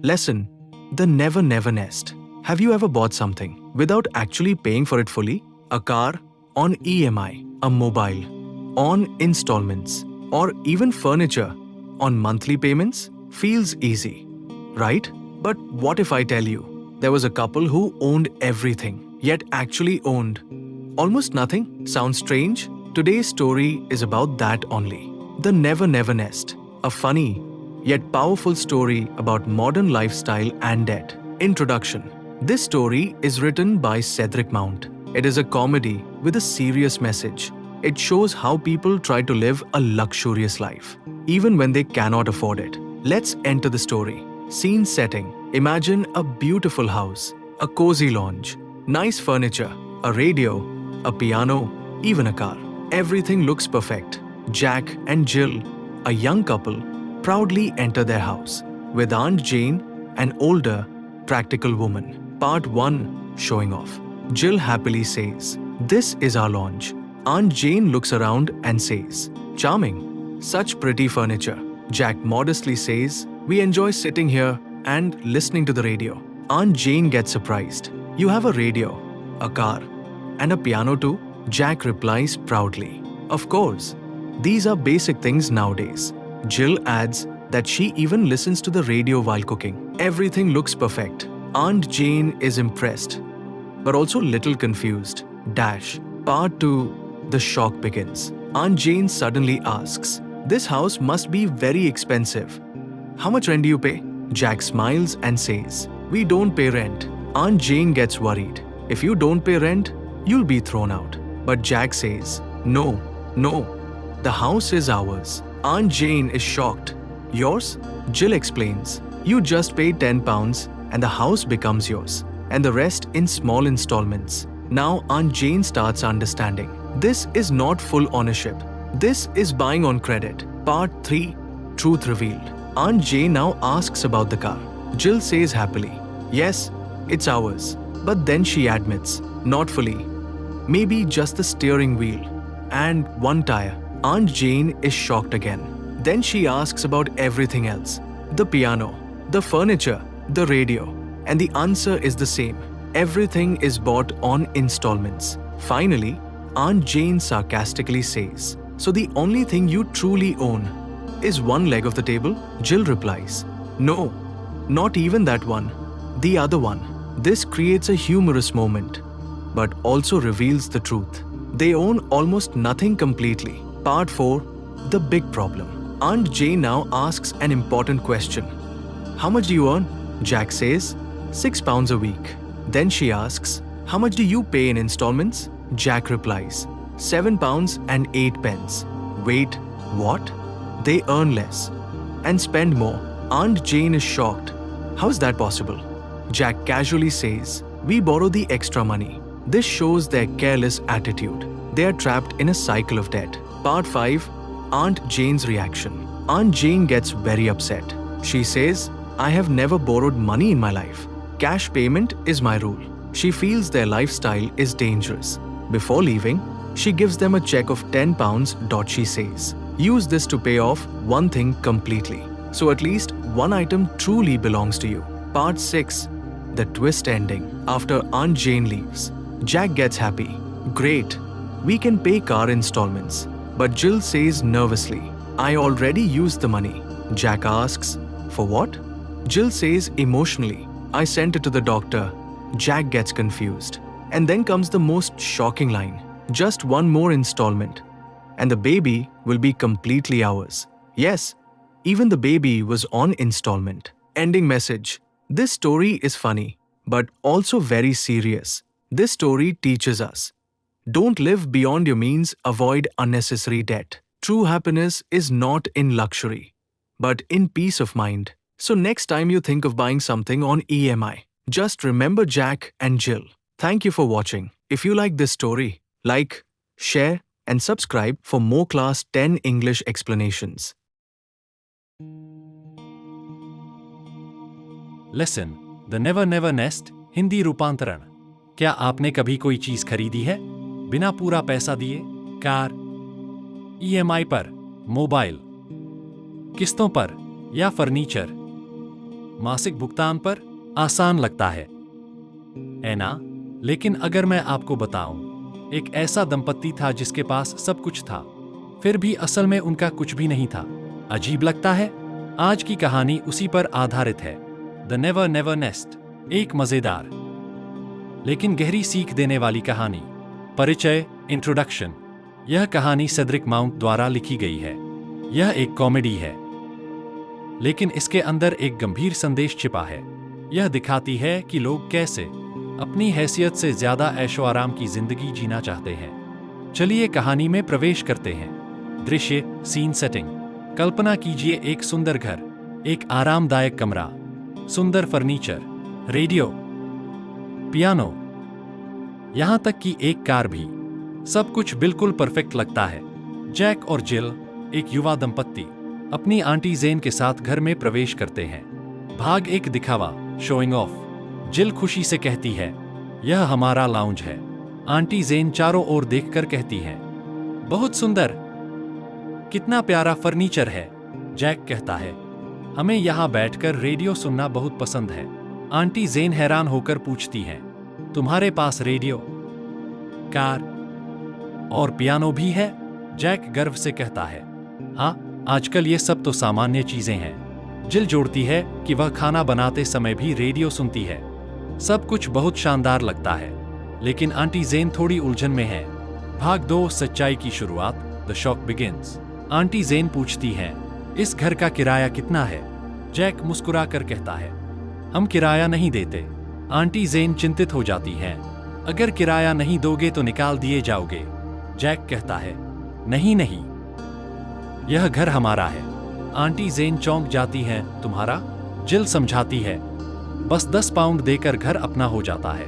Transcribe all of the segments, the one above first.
Lesson: the never never nest. Have you ever bought something without actually paying for it fully? A car on EMI, a mobile on installments, or even furniture on monthly payments? Feels easy, right? But what if I tell you there was a couple who owned everything, yet actually owned almost nothing? Sounds strange? Today's story is about that only. The Never Never Nest, a funny yet powerful story about modern lifestyle and debt. Introduction. This story is written by Cedric Mount. It is a comedy with a serious message. It shows how people try to live a luxurious life, even when they cannot afford it. Let's enter the story. Scene setting. Imagine a beautiful house, a cozy lounge, nice furniture, a radio, a piano, even a car. Everything looks perfect. Jack and Jill, a young couple, proudly enter their house with Aunt Jane, an older, practical woman. Part 1. Showing off. Jill happily says, "This is our lounge." Aunt Jane looks around and says, "Charming. Such pretty furniture." Jack modestly says, "We enjoy sitting here and listening to the radio." Aunt Jane gets surprised. "You have a radio, a car, and a piano too?" Jack replies proudly, "Of course. These are basic things nowadays." Jill adds that she even listens to the radio while cooking. Everything looks perfect. Aunt Jane is impressed, but also little confused. Part 2. The shock begins. Aunt Jane suddenly asks, "This house must be very expensive. How much rent do you pay?" Jack smiles and says, "We don't pay rent." Aunt Jane gets worried. "If you don't pay rent, you'll be thrown out." But Jack says, No, the house is ours." Aunt Jane is shocked. "Yours?" Jill explains, "You just pay £10 and the house becomes yours, and the rest in small installments." Now Aunt Jane starts understanding. This is not full ownership. This is buying on credit. Part 3. Truth revealed. Aunt Jane now asks about the car. Jill says happily, "Yes, it's ours." But then she admits, "Not fully. Maybe just the steering wheel and one tire." Aunt Jane is shocked again. Then she asks about everything else. The piano, the furniture, the radio. And the answer is the same. Everything is bought on installments. Finally, Aunt Jane sarcastically says, "So the only thing you truly own is one leg of the table?" Jill replies, "No, not even that one. The other one." This creates a humorous moment, but also reveals the truth. They own almost nothing completely. Part 4. The big problem. Aunt Jane now asks an important question. "How much do you earn?" Jack says, £6 a week. Then she asks, "How much do you pay in installments?" Jack replies, £7.08. Wait, what? They earn less and spend more. Aunt Jane is shocked. How is that possible? Jack casually says, "We borrow the extra money." This shows their careless attitude. They are trapped in a cycle of debt. Part 5. Aunt Jane's reaction. Aunt Jane gets very upset. She says, "I have never borrowed money in my life. Cash payment is my rule." She feels their lifestyle is dangerous. Before leaving, she gives them a check of £10. She says, "Use this to pay off one thing completely. So at least one item truly belongs to you." Part 6. The twist ending. After Aunt Jane leaves, Jack gets happy. "Great, we can pay car installments." But Jill says nervously, "I already used the money." Jack asks, "For what?" Jill says emotionally, "I sent it to the doctor." Jack gets confused. And then comes the most shocking line. "Just one more installment, and the baby will be completely ours." Yes, even the baby was on installment. Ending message. This story is funny, but also very serious. This story teaches us, don't live beyond your means, avoid unnecessary debt. True happiness is not in luxury, but in peace of mind. So next time you think of buying something on EMI, just remember Jack and Jill. Thank you for watching. If you like this story, like, share, and subscribe for more Class 10 English explanations. Listen, The Never Never Nest Hindi रूपांतरण। क्या आपने कभी कोई चीज खरीदी है बिना पूरा पैसा दिए? कार, EMI पर, मोबाइल, किस्तों पर या फर्नीचर? मासिक भुगतान पर आसान लगता है ना? लेकिन अगर मैं आपको बताऊं, एक ऐसा दंपत्ति था जिसके पास सब कुछ था, फिर भी असल में उनका कुछ भी नहीं था। अजीब लगता है? आज की कहानी उसी पर आधारित है, द नेवर नेवर नेस्ट। एक मजेदार लेकिन गहरी सीख देने वाली कहानी। परिचय, इंट्रोडक्शन। यह कहानी सेड्रिक माउंट द्वारा लिखी गई है। यह एक कॉमेडी है, लेकिन इसके अंदर एक गंभीर संदेश छिपा है। यह दिखाती है कि लोग कैसे अपनी हैसियत से ज्यादा ऐशो आराम की जिंदगी जीना चाहते हैं। चलिए कहानी में प्रवेश करते हैं। दृश्य, सीन सेटिंग। कल्पना कीजिए एक सुंदर घर, एक आरामदायक कमरा, सुंदर फर्नीचर, रेडियो, पियानो, यहां तक कि एक कार भी। सब कुछ बिल्कुल परफेक्ट लगता है। जैक और जिल, एक युवा दंपत्ति, अपनी आंटी जेन के साथ घर में प्रवेश करते हैं। भाग एक दिखावा, शोइंग ऑफ। जिल खुशी से कहती है, यह हमारा लाउंज है। आंटी जेन चारों ओर देखकर कहती है, बहुत सुंदर, कितना प्यारा फर्नीचर है। जैक कहता है, हमें यहाँ बैठकर रेडियो सुनना बहुत पसंद है। आंटी जेन हैरान होकर पूछती हैं, तुम्हारे पास रेडियो, कार और पियानो भी है? जैक गर्व से कहता है, हाँ, आजकल ये सब तो सामान्य चीजें हैं। जिल जोड़ती है कि वह खाना बनाते समय भी रेडियो सुनती है। सब कुछ बहुत शानदार लगता है, लेकिन आंटी जेन थोड़ी उलझन में है। भाग 2, सच्चाई की शुरुआत, द शॉक बिगिंस। आंटी जेन पूछती हैं, इस घर का किराया कितना है? जैक मुस्कुरा कर कहता है, हम किराया नहीं देते। आंटी जेन चिंतित हो जाती हैं, अगर किराया नहीं दोगे तो निकाल दिए जाओगे। जैक कहता है, नहीं नहीं, यह घर हमारा है। आंटी जेन चौंक जाती है, तुम्हारा? जिल समझाती है, बस 10 पाउंड देकर घर अपना हो जाता है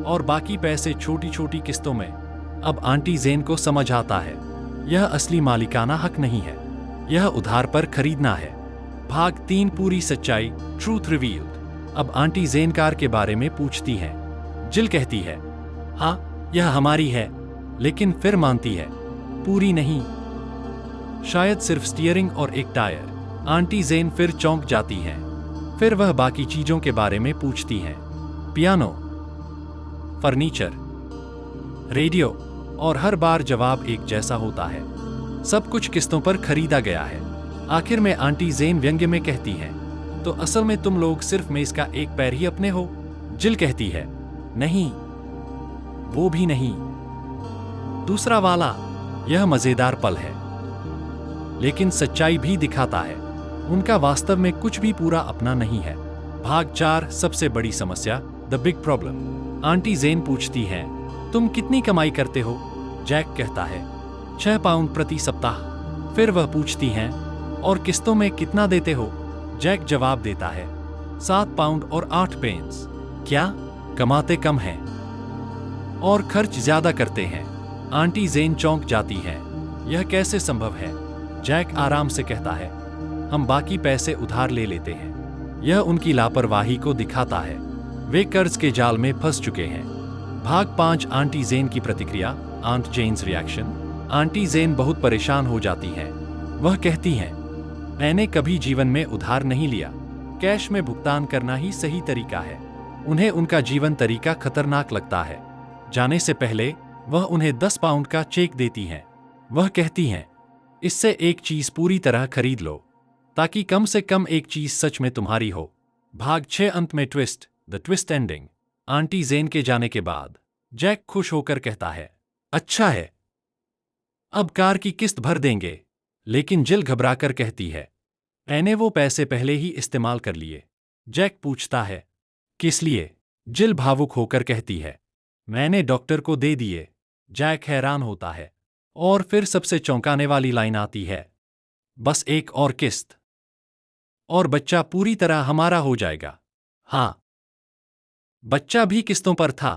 और बाकी पैसे छोटी छोटी किस्तों में। अब आंटी जेन को समझ आता है, यह असली मालिकाना हक नहीं है, यह उधार पर खरीदना है। भाग 3, पूरी सच्चाई, ट्रूथ रिवील्ड। अब आंटी जेन कार के बारे में पूछती हैं। जिल कहती है, हाँ, यह हमारी है, लेकिन फिर मानती है, पूरी नहीं, शायद सिर्फ स्टीयरिंग और एक टायर। आंटी जेन फिर चौंक जाती हैं। फिर वह बाकी चीजों के बारे में पूछती हैं, पियानो, फर्नीचर, रेडियो, और हर बार जवाब एक जैसा होता है, सब कुछ किस्तों पर खरीदा गया है। आखिर में आंटी जेन व्यंग्य में कहती हैं, तो असल में तुम लोग सिर्फ मेज का एक पैर ही अपने हो। जिल कहती है, नहीं, वो भी नहीं, दूसरा वाला। यह मजेदार पल है, लेकिन सच्चाई भी दिखाता है, उनका वास्तव में कुछ भी पूरा अपना नहीं है। भाग 4, सबसे बड़ी समस्या, द बिग प्रॉब्लम। आंटी जेन पूछती हैं, तुम कितनी कमाई करते हो? जैक कहता है, 6 पाउंड प्रति सप्ताह। फिर वह पूछती हैं, और किस्तों में कितना देते हो? जैक जवाब देता है, 7 पाउंड और 8 पेंस। क्या, कमाते कम हैं और खर्च ज्यादा करते हैं? आंटी जेन चौंक जाती हैं, यह कैसे संभव है? जैक आराम से कहता है, हम बाकी पैसे उधार ले लेते हैं। यह उनकी लापरवाही को दिखाता है, वे कर्ज के जाल में फंस चुके हैं। भाग 5, आंटी जेन की प्रतिक्रिया, आंट जेन्स रिएक्शन। आंटी जेन बहुत परेशान हो जाती हैं। वह कहती हैं, मैंने कभी जीवन में उधार नहीं लिया, कैश में भुगतान करना ही सही तरीका है। उन्हें उनका जीवन तरीका खतरनाक लगता है। जाने से पहले वह उन्हें 10 पाउंड का चेक देती हैं। वह कहती हैं, इससे एक चीज पूरी तरह खरीद लो, ताकि कम से कम एक चीज सच में तुम्हारी हो। भाग 6, अंत में twist, the twist ending. Aunty Jane के जाने के बाद जैक खुश होकर कहता है, अच्छा है, अब कार की किस्त भर देंगे। लेकिन जिल घबराकर कहती है, मैंने वो पैसे पहले ही इस्तेमाल कर लिए। जैक पूछता है, किस लिए? जिल भावुक होकर कहती है, मैंने डॉक्टर को दे दिए। जैक हैरान होता है, और फिर सबसे चौंकाने वाली लाइन आती है, बस एक और किस्त और बच्चा पूरी तरह हमारा हो जाएगा। हाँ, बच्चा भी किस्तों पर था।